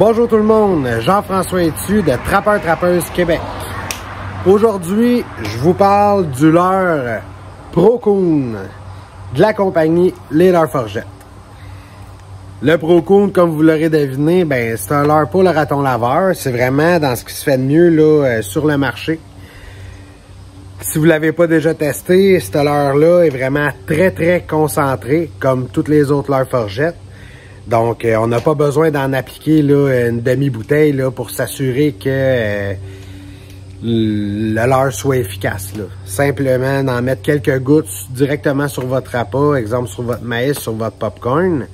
Bonjour tout le monde, Jean-François Etu de Trappeur-Trappeuse Québec. Aujourd'hui, je vous parle du leurre Pro-Coon de la compagnie Les Leurres Forget. Le Pro-Coon, comme vous l'aurez deviné, ben, c'est un leurre pour le raton laveur. C'est vraiment dans ce qui se fait de mieux là, sur le marché. Si vous ne l'avez pas déjà testé, ce leurre-là est vraiment très concentré, comme toutes les autres leurres Forget. Donc, on n'a pas besoin d'en appliquer là, une demi-bouteille là, pour s'assurer que le leurre soit efficace. Là. Simplement d'en mettre quelques gouttes directement sur votre appât, exemple sur votre maïs, sur votre popcorn.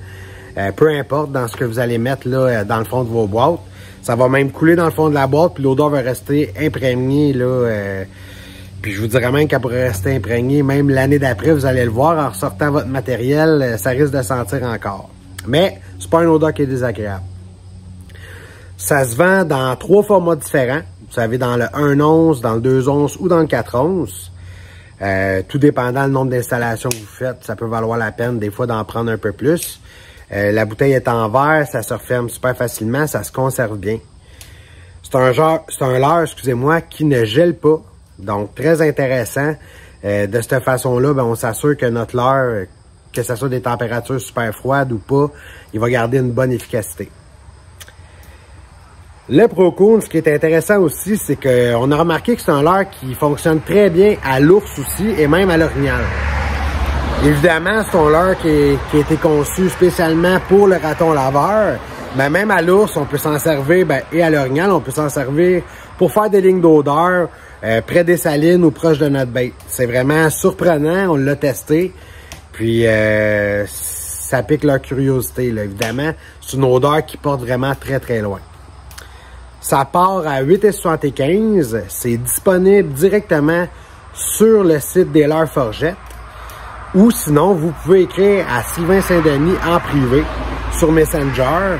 Peu importe dans ce que vous allez mettre là, dans le fond de vos boîtes. Ça va même couler dans le fond de la boîte, puis l'odeur va rester imprégnée. Là, puis je vous dirais même qu'elle pourrait rester imprégnée. Même l'année d'après, vous allez le voir, en ressortant votre matériel, ça risque de sentir encore. Mais c'est pas une odeur qui est désagréable. Ça se vend dans 3 formats différents. Vous savez, dans le 1 once, dans le 2 onces ou dans le 4 onces. Tout dépendant du nombre d'installations que vous faites, ça peut valoir la peine des fois d'en prendre un peu plus. La bouteille est en verre, ça se referme super facilement, ça se conserve bien. C'est un leurre, excusez-moi, qui ne gèle pas. Donc, très intéressant. De cette façon-là, ben, on s'assure que notre leurre, que ce soit des températures super froides ou pas, il va garder une bonne efficacité. Le Pro-Coon, ce qui est intéressant aussi, c'est qu'on a remarqué que c'est un leurre qui fonctionne très bien à l'ours aussi et même à l'orignal. Évidemment, c'est un leurre qui a été conçu spécialement pour le raton laveur, mais même à l'ours, on peut s'en servir, ben, et à l'orignal, on peut s'en servir pour faire des lignes d'odeur près des salines ou proche de notre bête. C'est vraiment surprenant, on l'a testé, puis ça pique leur curiosité, là, évidemment. C'est une odeur qui porte vraiment très loin. Ça part à 8,75 $. C'est disponible directement sur le site des Leurres Forget. Ou sinon, vous pouvez écrire à Sylvain Saint-Denis en privé sur Messenger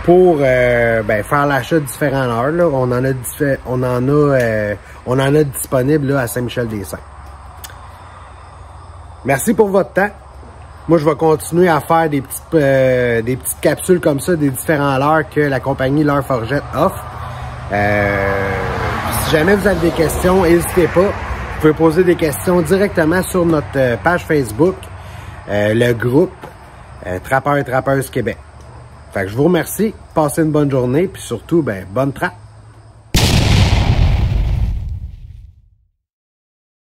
pour faire l'achat de différents leurres. Là. On en a disponible là, à Saint-Michel-des-Saints. Merci pour votre temps. Moi, je vais continuer à faire des petites capsules comme ça, des différents leurres que la compagnie Leurres Forget offre. Si jamais vous avez des questions, n'hésitez pas. Vous pouvez poser des questions directement sur notre page Facebook, le groupe Trappeur et Trappeuse Québec. Fait que je vous remercie, passez une bonne journée, puis surtout, bonne trappe!